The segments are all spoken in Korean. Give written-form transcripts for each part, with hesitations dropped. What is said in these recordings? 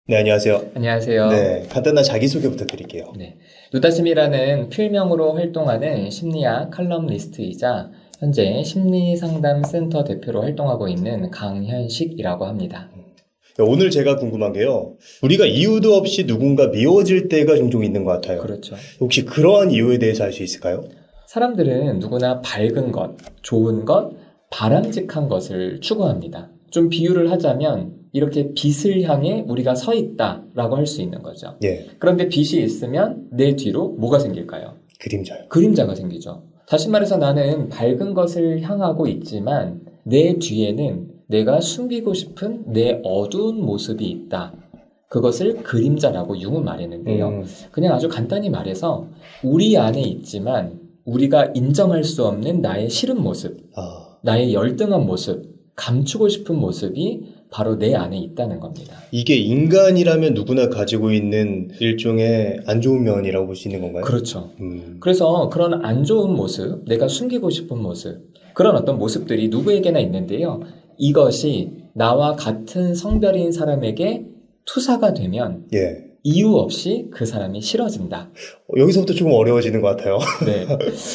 네, 안녕하세요. 안녕하세요. 네, 간단한 자기소개 부탁드릴게요. 네. 누다심이라는 필명으로 활동하는 심리학 칼럼니스트이자 현재 심리상담센터 대표로 활동하고 있는 강현식이라고 합니다. 오늘 제가 궁금한 게요. 우리가 이유도 없이 누군가 미워질 때가 종종 있는 것 같아요. 그렇죠. 혹시 그러한 이유에 대해서 알 수 있을까요? 사람들은 누구나 밝은 것, 좋은 것, 바람직한 것을 추구합니다. 좀 비유를 하자면 이렇게 빛을 향해 우리가 서 있다라고 할 수 있는 거죠. 예, 그런데 빛이 있으면 내 뒤로 뭐가 생길까요? 그림자요. 그림자가 생기죠. 다시 말해서 나는 밝은 것을 향하고 있지만 내 뒤에는 내가 숨기고 싶은 내 어두운 모습이 있다. 그것을 그림자라고 융은 말했는데요. 그냥 아주 간단히 말해서 우리 안에 있지만 우리가 인정할 수 없는 나의 싫은 모습, 나의 열등한 모습, 감추고 싶은 모습이 바로 내 안에 있다는 겁니다. 이게 인간이라면 누구나 가지고 있는 일종의 안 좋은 면이라고 볼 수 있는 건가요? 그렇죠. 그래서 그런 안 좋은 모습, 내가 숨기고 싶은 모습, 그런 어떤 모습들이 누구에게나 있는데요. 이것이 나와 같은 성별인 사람에게 투사가 되면 예. 이유 없이 그 사람이 싫어진다. 여기서부터 조금 어려워지는 것 같아요. 네.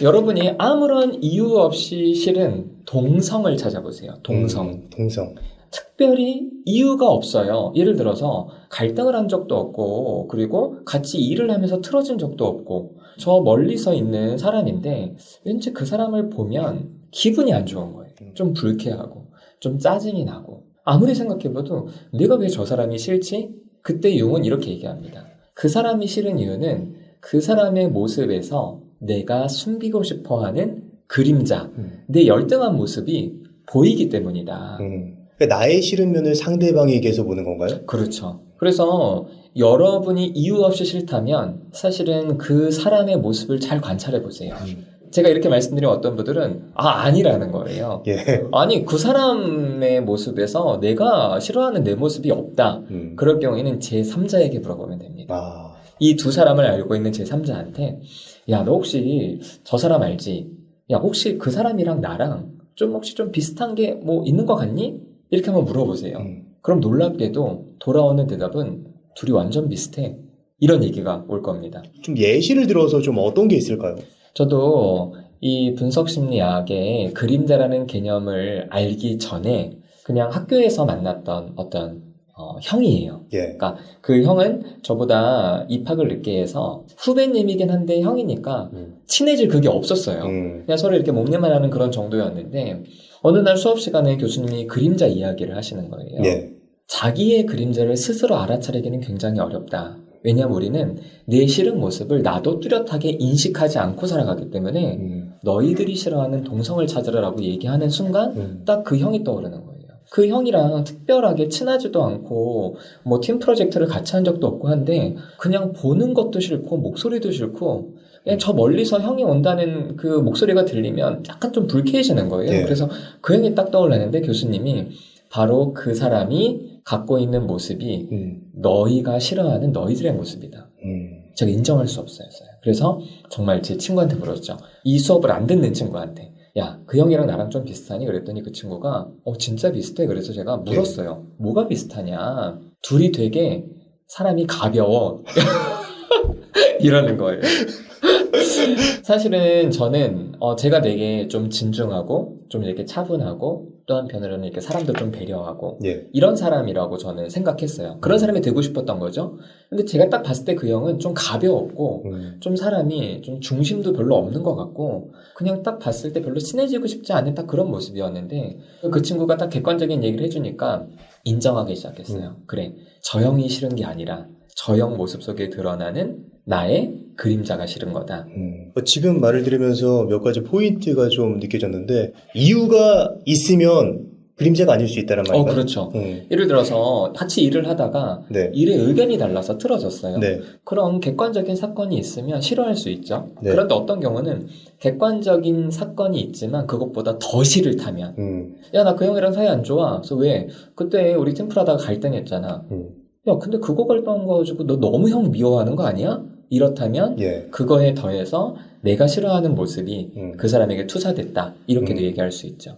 여러분이 아무런 이유 없이 싫은 동성을 찾아보세요. 동성. 동성. 특별히 이유가 없어요. 예를 들어서 갈등을 한 적도 없고, 그리고 같이 일을 하면서 틀어진 적도 없고, 저 멀리서 있는 사람인데 왠지 그 사람을 보면 기분이 안 좋은 거예요. 좀 불쾌하고, 좀 짜증이 나고. 아무리 생각해봐도 내가 왜 저 사람이 싫지? 그때 융은 이렇게 얘기합니다. 그 사람이 싫은 이유는 그 사람의 모습에서 내가 숨기고 싶어하는 그림자, 내 열등한 모습이 보이기 때문이다. 그러니까 나의 싫은 면을 상대방에게서 보는 건가요? 그렇죠. 그래서 여러분이 이유 없이 싫다면 사실은 그 사람의 모습을 잘 관찰해 보세요. 제가 이렇게 말씀드리면 어떤 분들은 아니라는 거예요. 예. 아니 그 사람의 모습에서 내가 싫어하는 내 모습이 없다. 그럴 경우에는 제3자에게 물어보면 됩니다. 이 두 사람을 알고 있는 제3자한테 야, 너 혹시 저 사람 알지? 야, 혹시 그 사람이랑 나랑 좀 혹시 좀 비슷한 게 뭐 있는 것 같니? 이렇게 한번 물어보세요. 그럼 놀랍게도 돌아오는 대답은 둘이 완전 비슷해. 이런 얘기가 올 겁니다. 좀 예시를 들어서 좀 어떤 게 있을까요? 저도 이 분석심리학의 그림자라는 개념을 알기 전에 그냥 학교에서 만났던 어떤 형이에요. 예. 그러니까 그 형은 저보다 입학을 늦게 해서 후배님이긴 한데 형이니까 친해질 그게 없었어요. 그냥 서로 이렇게 몸내만 하는 그런 정도였는데 어느 날 수업 시간에 교수님이 그림자 이야기를 하시는 거예요. 예. 자기의 그림자를 스스로 알아차리기는 굉장히 어렵다. 왜냐면 우리는 내 싫은 모습을 나도 뚜렷하게 인식하지 않고 살아가기 때문에 너희들이 싫어하는 동성을 찾으라고 얘기하는 순간 딱 그 형이 떠오르는 거예요. 그 형이랑 특별하게 친하지도 않고 뭐 팀 프로젝트를 같이 한 적도 없고 한데 그냥 보는 것도 싫고 목소리도 싫고 그냥 저 멀리서 형이 온다는 그 목소리가 들리면 약간 좀 불쾌해지는 거예요. 네. 그래서 그 형이 딱 떠올랐는데 교수님이 바로 그 사람이 갖고 있는 모습이 너희가 싫어하는 너희들의 모습이다. 제가 인정할 수 없어요. 그래서 정말 제 친구한테 물었죠. 이 수업을 안 듣는 친구한테. 야, 그 형이랑 나랑 좀 비슷하니? 그랬더니 그 친구가 진짜 비슷해. 그래서 제가 물었어요. 뭐가 비슷하냐? 둘이 되게 사람이 가벼워. 이러는 거예요. 사실은 저는 제가 되게 좀 진중하고 좀 이렇게 차분하고 또 한편으로는 이렇게 사람도 좀 배려하고 예. 이런 사람이라고 저는 생각했어요. 그런 사람이 되고 싶었던 거죠. 근데 제가 딱 봤을 때 그 형은 좀 가벼웠고 좀 사람이 좀 중심도 별로 없는 것 같고 그냥 딱 봤을 때 별로 친해지고 싶지 않은 딱 그런 모습이었는데 그 친구가 딱 객관적인 얘기를 해주니까 인정하기 시작했어요. 그래, 저 형이 싫은 게 아니라 저 형 모습 속에 드러나는 나의 그림자가 싫은 거다. 지금 말을 들으면서 몇 가지 포인트가 좀 느껴졌는데 이유가 있으면 그림자가 아닐 수 있다는 말인가요? 그렇죠. 예를 들어서 같이 일을 하다가 네. 일의 의견이 달라서 틀어졌어요. 네. 그런 객관적인 사건이 있으면 싫어할 수 있죠. 네. 그런데 어떤 경우는 객관적인 사건이 있지만 그것보다 더 싫다면 야, 나 그 형이랑 사이 안 좋아. 그래서 왜? 그때 우리 팀플하다가 갈등했잖아. 야, 근데 그거 갈등한 거 가지고 너 너무 형 미워하는 거 아니야? 이렇다면 예. 그거에 더해서 내가 싫어하는 모습이 그 사람에게 투사됐다. 이렇게도 얘기할 수 있죠.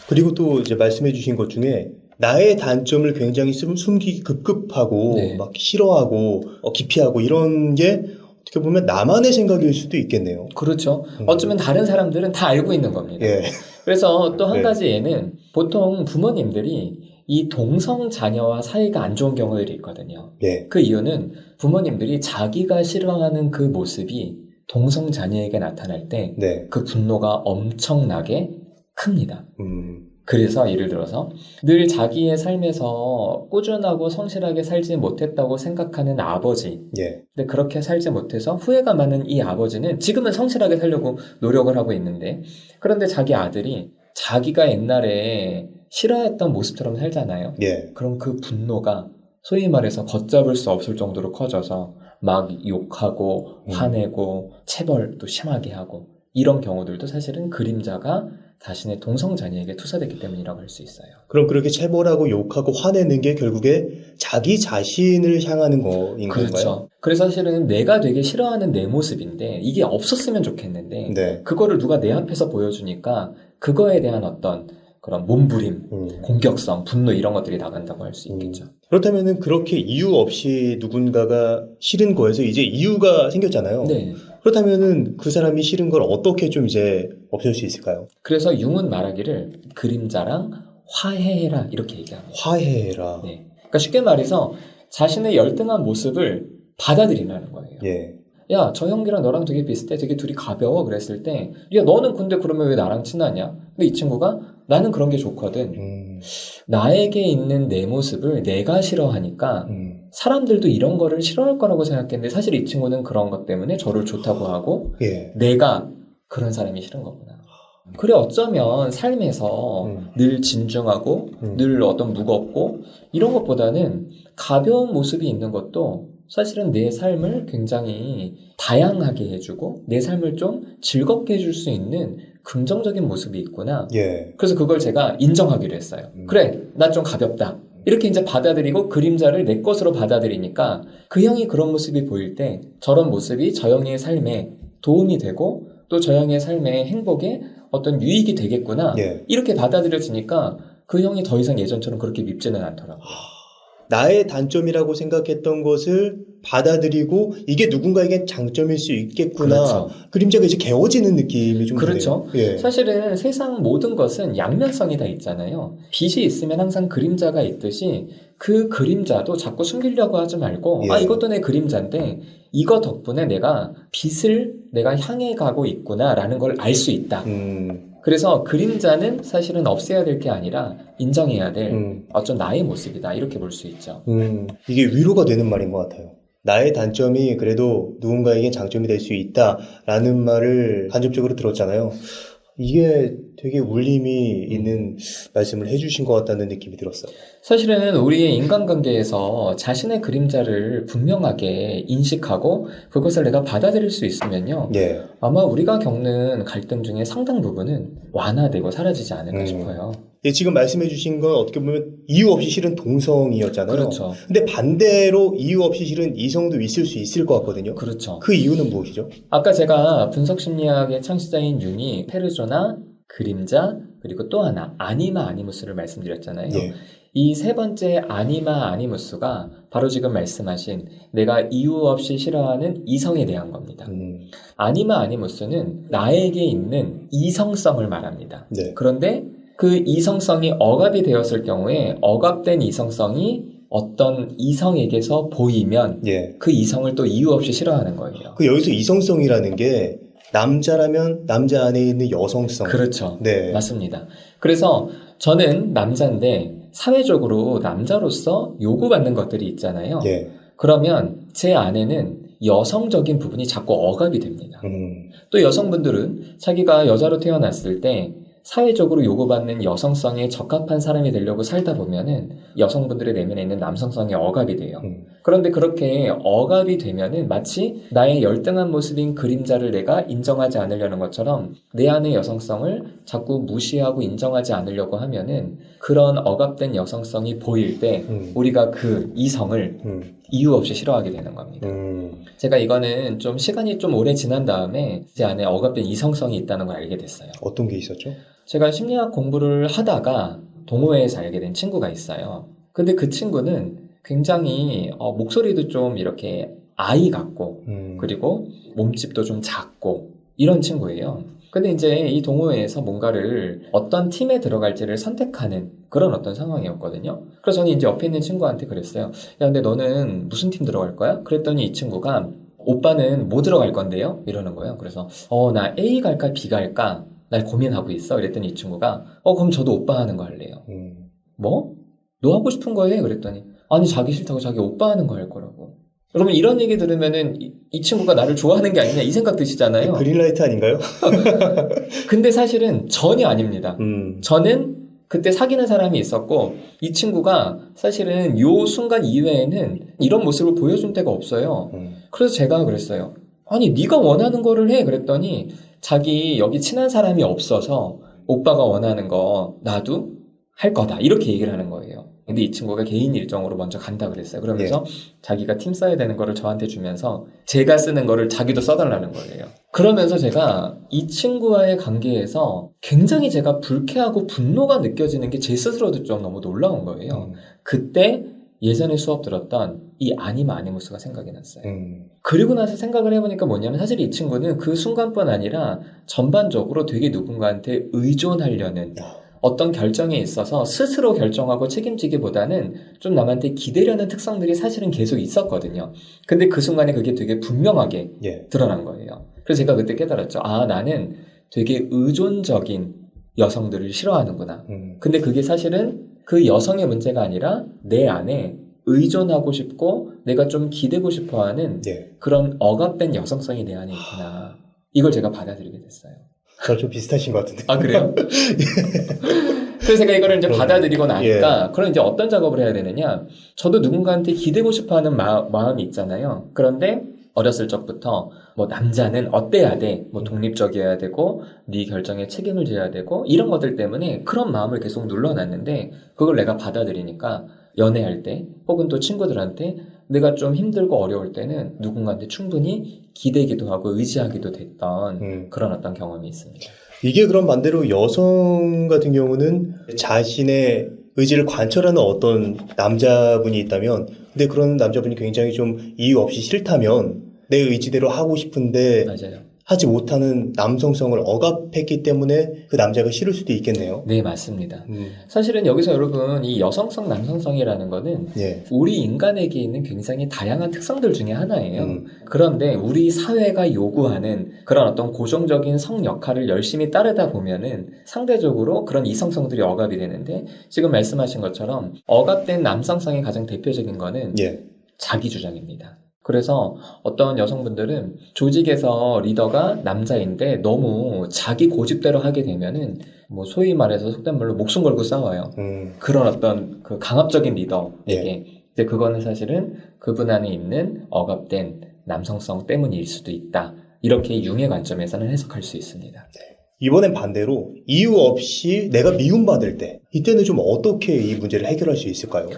그리고 또 이제 말씀해 주신 것 중에 나의 단점을 굉장히 숨기기 급급하고 네. 막 싫어하고 기피하고 이런 게 어떻게 보면 나만의 생각일 수도 있겠네요. 그렇죠. 어쩌면 다른 사람들은 다 알고 있는 겁니다. 예. 그래서 또 한 네. 가지 예는 보통 부모님들이 이 동성 자녀와 사이가 안 좋은 경우들이 있거든요. 예. 그 이유는 부모님들이 자기가 싫어하는 그 모습이 동성 자녀에게 나타날 때 네. 그 분노가 엄청나게 큽니다. 음. 그래서 예를 들어서 늘 자기의 삶에서 꾸준하고 성실하게 살지 못했다고 생각하는 아버지, 예. 근데 그렇게 살지 못해서 후회가 많은 이 아버지는 지금은 성실하게 살려고 노력을 하고 있는데, 그런데 자기 아들이 자기가 옛날에 싫어했던 모습처럼 살잖아요. 예. 그럼 그 분노가 소위 말해서 걷잡을 수 없을 정도로 커져서 막 욕하고 화내고 체벌도 심하게 하고, 이런 경우들도 사실은 그림자가 자신의 동성 자녀에게 투사됐기 때문이라고 할 수 있어요. 그럼 그렇게 체벌하고 욕하고 화내는 게 결국에 자기 자신을 향하는 거인 건가요? 그렇죠. 그래서 사실은 내가 되게 싫어하는 내 모습인데 이게 없었으면 좋겠는데 네. 그거를 누가 내 앞에서 보여주니까 그거에 대한 어떤 그런 몸부림, 공격성, 분노 이런 것들이 나간다고 할 수 있겠죠. 그렇다면은 그렇게 이유 없이 누군가가 싫은 거에서 이제 이유가 생겼잖아요. 네. 그렇다면은 그 사람이 싫은 걸 어떻게 좀 이제 없앨 수 있을까요? 그래서 융은 말하기를 그림자랑 화해해라 이렇게 얘기합니다. 화해해라. 네. 그러니까 쉽게 말해서 자신의 열등한 모습을 받아들이라는 거예요. 예. 야, 저 형이랑 너랑 되게 비슷해. 되게 둘이 가벼워. 그랬을 때, 야, 너는 근데 그러면 왜 나랑 친하냐? 근데 이 친구가 나는 그런 게 좋거든. 나에게 있는 내 모습을 내가 싫어하니까 사람들도 이런 거를 싫어할 거라고 생각했는데 사실 이 친구는 그런 것 때문에 저를 좋다고 하고 예. 내가 그런 사람이 싫은 거구나. 그래, 어쩌면 삶에서 늘 진중하고 늘 어떤 무겁고 이런 것보다는 가벼운 모습이 있는 것도 사실은 내 삶을 굉장히 다양하게 해주고 내 삶을 좀 즐겁게 해줄 수 있는 긍정적인 모습이 있구나. 예. 그래서 그걸 제가 인정하기로 했어요. 그래, 나 좀 가볍다. 이렇게 이제 받아들이고 그림자를 내 것으로 받아들이니까 그 형이 그런 모습이 보일 때 저런 모습이 저 형의 삶에 도움이 되고 또 저 형의 삶의 행복에 어떤 유익이 되겠구나. 예. 이렇게 받아들여지니까 그 형이 더 이상 예전처럼 그렇게 밉지는 않더라고요. 나의 단점이라고 생각했던 것을 받아들이고 이게 누군가에겐 장점일 수 있겠구나. 그렇죠. 그림자가 이제 개워지는 느낌이 좀 그렇죠. 드네요. 예. 사실은 세상 모든 것은 양면성이 다 있잖아요. 빛이 있으면 항상 그림자가 있듯이 그 그림자도 자꾸 숨기려고 하지 말고 예. 아, 이것도 내 그림자인데 이거 덕분에 내가 빛을 내가 향해 가고 있구나라는 걸 알 수 있다. 그래서 그림자는 사실은 없애야 될 게 아니라 인정해야 될 어떤 나의 모습이다. 이렇게 볼 수 있죠. 이게 위로가 되는 말인 것 같아요. 나의 단점이 그래도 누군가에겐 장점이 될 수 있다라는 말을 간접적으로 들었잖아요. 이게 되게 울림이 있는 말씀을 해주신 것 같다는 느낌이 들었어요. 사실은 우리의 인간관계에서 자신의 그림자를 분명하게 인식하고 그것을 내가 받아들일 수 있으면요. 예. 아마 우리가 겪는 갈등 중에 상당 부분은 완화되고 사라지지 않을까 싶어요. 예, 지금 말씀해 주신 건 어떻게 보면 이유 없이 싫은 동성이었잖아요. 그렇죠. 근데 반대로 이유 없이 싫은 이성도 있을 수 있을 것 같거든요. 그렇죠. 그 이유는 무엇이죠? 아까 제가 분석심리학의 창시자인 융이 페르소나, 그림자, 그리고 또 하나 아니마 아니무스를 말씀드렸잖아요. 예. 이 세 번째 아니마 아니무스가 바로 지금 말씀하신 내가 이유 없이 싫어하는 이성에 대한 겁니다. 아니마 아니무스는 나에게 있는 이성성을 말합니다. 네. 그런데 그 이성성이 억압이 되었을 경우에 억압된 이성성이 어떤 이성에게서 보이면 예. 그 이성을 또 이유 없이 싫어하는 거예요. 그 여기서 이성성이라는 게 남자라면 남자 안에 있는 여성성. 그렇죠. 네. 맞습니다. 그래서 저는 남자인데 사회적으로 남자로서 요구받는 것들이 있잖아요. 예. 그러면 제 안에는 여성적인 부분이 자꾸 억압이 됩니다. 또 여성분들은 자기가 여자로 태어났을 때 사회적으로 요구받는 여성성에 적합한 사람이 되려고 살다 보면은 여성분들의 내면에 있는 남성성이 억압이 돼요. 그런데 그렇게 억압이 되면은 마치 나의 열등한 모습인 그림자를 내가 인정하지 않으려는 것처럼 내 안의 여성성을 자꾸 무시하고 인정하지 않으려고 하면은 그런 억압된 여성성이 보일 때 우리가 그 이성을 이유 없이 싫어하게 되는 겁니다. 제가 이거는 좀 시간이 좀 오래 지난 다음에 제 안에 억압된 이성성이 있다는 걸 알게 됐어요. 어떤 게 있었죠? 제가 심리학 공부를 하다가 동호회에서 알게 된 친구가 있어요. 근데 그 친구는 굉장히 목소리도 좀 이렇게 아이 같고 그리고 몸집도 좀 작고 이런 친구예요. 근데 이제 이 동호회에서 뭔가를 어떤 팀에 들어갈지를 선택하는 그런 어떤 상황이었거든요. 그래서 저는 이제 옆에 있는 친구한테 그랬어요. 야, 근데 너는 무슨 팀 들어갈 거야? 그랬더니 이 친구가 오빠는 뭐 들어갈 건데요? 이러는 거예요. 그래서 나 A 갈까 B 갈까? 날 고민하고 있어. 그랬더니 이 친구가 그럼 저도 오빠 하는 거 할래요. 뭐? 너 하고 싶은 거 해? 그랬더니 아니 자기 싫다고 자기 오빠 하는 거 할 거라고. 여러분 이런 얘기 들으면은 이 친구가 나를 좋아하는 게 아니냐 이 생각 드시잖아요. 그린라이트 아닌가요? 근데 사실은 전혀 아닙니다. 저는 그때 사귀는 사람이 있었고 이 친구가 사실은 요 순간 이외에는 이런 모습을 보여준 때가 없어요. 그래서 제가 그랬어요. 아니 네가 원하는 거를 해. 그랬더니 자기 여기 친한 사람이 없어서 오빠가 원하는 거 나도 할 거다 이렇게 얘기를 하는 거예요. 근데 이 친구가 개인 일정으로 먼저 간다 그랬어요. 그러면서 자기가 팀 써야 되는 거를 저한테 주면서 제가 쓰는 거를 자기도 써달라는 거예요. 그러면서 제가 이 친구와의 관계에서 굉장히 제가 불쾌하고 분노가 느껴지는 게 제 스스로도 좀 너무 놀라운 거예요. 그때 예전에 수업 들었던 이 아니마 아니무스가 생각이 났어요. 그리고 나서 생각을 해보니까 뭐냐면 사실 이 친구는 그 순간뿐 아니라 전반적으로 되게 누군가한테 의존하려는 어떤 결정에 있어서 스스로 결정하고 책임지기보다는 좀 남한테 기대려는 특성들이 사실은 계속 있었거든요. 근데 그 순간에 그게 되게 분명하게 드러난 거예요. 그래서 제가 그때 깨달았죠. 나는 되게 의존적인 여성들을 싫어하는구나. 근데 그게 사실은 그 여성의 문제가 아니라 내 안에 의존하고 싶고 내가 좀 기대고 싶어하는 그런 억압된 여성성이 내 안에 있구나. 이걸 제가 받아들이게 됐어요. 저랑 좀 비슷하신 것 같은데. 그래요? 그래서 제가 이거를 이제 받아들이고 나니까 그럼 이제 어떤 작업을 해야 되느냐? 저도 누군가한테 기대고 싶어하는 마음이 있잖아요. 그런데 어렸을 적부터 뭐 남자는 어때야 돼? 뭐 독립적이어야 되고 네 결정에 책임을 져야 되고 이런 것들 때문에 그런 마음을 계속 눌러놨는데 그걸 내가 받아들이니까 연애할 때 혹은 또 친구들한테 내가 좀 힘들고 어려울 때는 누군가한테 충분히 기대기도 하고 의지하기도 됐던 그런 어떤 경험이 있습니다. 이게 그럼 반대로 여성 같은 경우는 자신의 의지를 관철하는 어떤 남자분이 있다면 근데 그런 남자분이 굉장히 좀 이유 없이 싫다면 내 의지대로 하고 싶은데 맞아요. 하지 못하는 남성성을 억압했기 때문에 그 남자가 싫을 수도 있겠네요. 네, 맞습니다. 사실은 여기서 여러분 이 여성성, 남성성이라는 거는 우리 인간에게 있는 굉장히 다양한 특성들 중에 하나예요. 그런데 우리 사회가 요구하는 그런 어떤 고정적인 성 역할을 열심히 따르다 보면은 상대적으로 그런 이성성들이 억압이 되는데 지금 말씀하신 것처럼 억압된 남성성의 가장 대표적인 거는 자기 주장입니다. 그래서 어떤 여성분들은 조직에서 리더가 남자인데 너무 자기 고집대로 하게 되면은 뭐 소위 말해서 속된 말로 목숨 걸고 싸워요. 그런 어떤 그 강압적인 리더에게. 근데 그거는 사실은 그분 안에 있는 억압된 남성성 때문일 수도 있다. 이렇게 융의 관점에서는 해석할 수 있습니다. 이번엔 반대로 이유 없이 내가 미움받을 때 이때는 좀 어떻게 이 문제를 해결할 수 있을까요?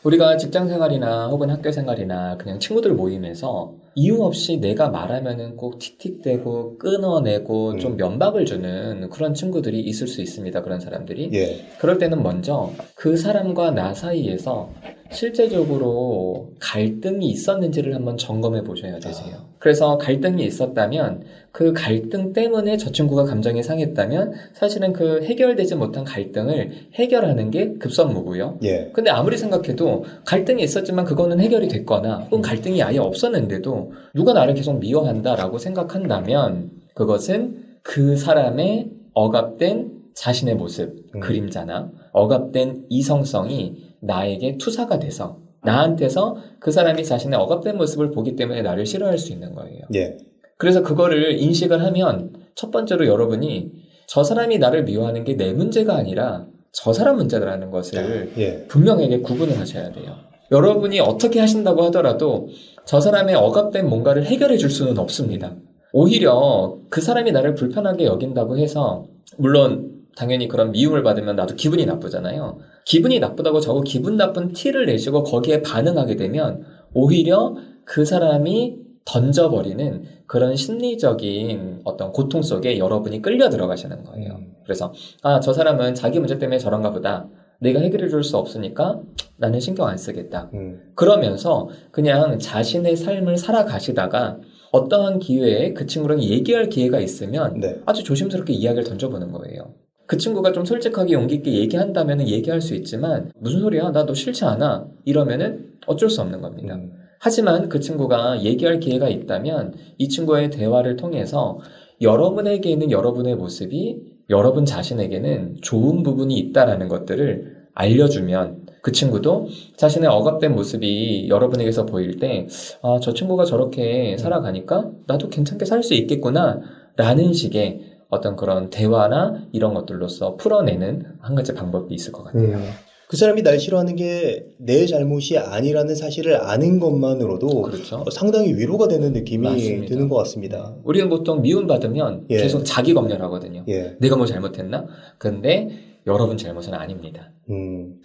우리가 직장 생활이나 혹은 학교 생활이나 그냥 친구들 모임에서 이유 없이 내가 말하면은 꼭 틱틱대고 끊어내고 좀 면박을 주는 그런 친구들이 있을 수 있습니다. 그런 사람들이. 그럴 때는 먼저 그 사람과 나 사이에서 실제적으로 갈등이 있었는지를 한번 점검해 보셔야 되세요. 그래서 갈등이 있었다면 그 갈등 때문에 저 친구가 감정이 상했다면 사실은 그 해결되지 못한 갈등을 해결하는 게 급선무고요. 근데 아무리 생각해도 갈등이 있었지만 그거는 해결이 됐거나 혹은 갈등이 아예 없었는데도 누가 나를 계속 미워한다라고 생각한다면 그것은 그 사람의 억압된 자신의 모습, 그림자나 억압된 이성성이 나에게 투사가 돼서 나한테서 그 사람이 자신의 억압된 모습을 보기 때문에 나를 싫어할 수 있는 거예요. 그래서 그거를 인식을 하면 첫 번째로 여러분이 저 사람이 나를 미워하는 게 내 문제가 아니라 저 사람 문제라는 것을 분명하게 구분을 하셔야 돼요. 여러분이 어떻게 하신다고 하더라도 저 사람의 억압된 뭔가를 해결해 줄 수는 없습니다. 오히려 그 사람이 나를 불편하게 여긴다고 해서 물론 당연히 그런 미움을 받으면 나도 기분이 나쁘잖아요. 기분이 나쁘다고 저거 기분 나쁜 티를 내시고 거기에 반응하게 되면 오히려 그 사람이 던져버리는 그런 심리적인 어떤 고통 속에 여러분이 끌려 들어가시는 거예요. 그래서 저 사람은 자기 문제 때문에 저런가 보다. 내가 해결해 줄 수 없으니까 나는 신경 안 쓰겠다. 음. 그러면서 그냥 자신의 삶을 살아가시다가 어떠한 기회에 그 친구랑 얘기할 기회가 있으면 네. 아주 조심스럽게 이야기를 던져보는 거예요. 그 친구가 좀 솔직하게 용기 있게 얘기한다면 얘기할 수 있지만 무슨 소리야? 나 너 싫지 않아? 이러면은 어쩔 수 없는 겁니다. 하지만 그 친구가 얘기할 기회가 있다면 이 친구와의 대화를 통해서 여러분에게는 여러분의 모습이 여러분 자신에게는 좋은 부분이 있다라는 것들을 알려주면 그 친구도 자신의 억압된 모습이 여러분에게서 보일 때 아, 저 친구가 저렇게 살아가니까 나도 괜찮게 살 수 있겠구나 라는 식의 어떤 그런 대화나 이런 것들로서 풀어내는 한 가지 방법이 있을 것 같아요. 그 사람이 날 싫어하는 게 내 잘못이 아니라는 사실을 아는 것만으로도 그렇죠. 상당히 위로가 되는 느낌이 맞습니다. 드는 것 같습니다. 우리는 보통 미움받으면 예. 계속 자기 검열하거든요. 예. 내가 뭐 잘못했나? 근데 여러분 잘못은 아닙니다.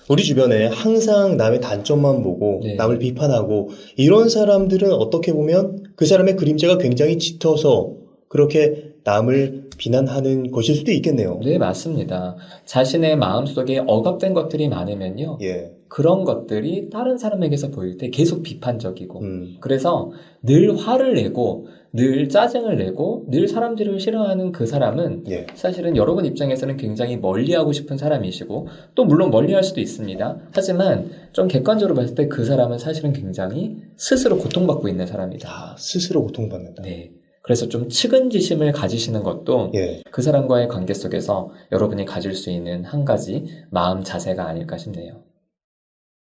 우리 주변에 항상 남의 단점만 보고 네. 남을 비판하고 이런 사람들은 어떻게 보면 그 사람의 그림자가 굉장히 짙어서 그렇게 남을 비난하는 것일 수도 있겠네요. 네, 맞습니다. 자신의 마음속에 억압된 것들이 많으면요. 예. 그런 것들이 다른 사람에게서 보일 때 계속 비판적이고 그래서 그래서 늘 화를 내고 늘 짜증을 내고 늘 사람들을 싫어하는 그 사람은 예. 사실은 여러분 입장에서는 굉장히 멀리하고 싶은 사람이시고 또 물론 멀리할 수도 있습니다. 하지만 좀 객관적으로 봤을 때 그 사람은 사실은 굉장히 스스로 고통받고 있는 사람이다. 스스로 고통받는다. 네. 그래서 좀 측은지심을 가지시는 것도 예. 그 사람과의 관계 속에서 여러분이 가질 수 있는 한 가지 마음 자세가 아닐까 싶네요.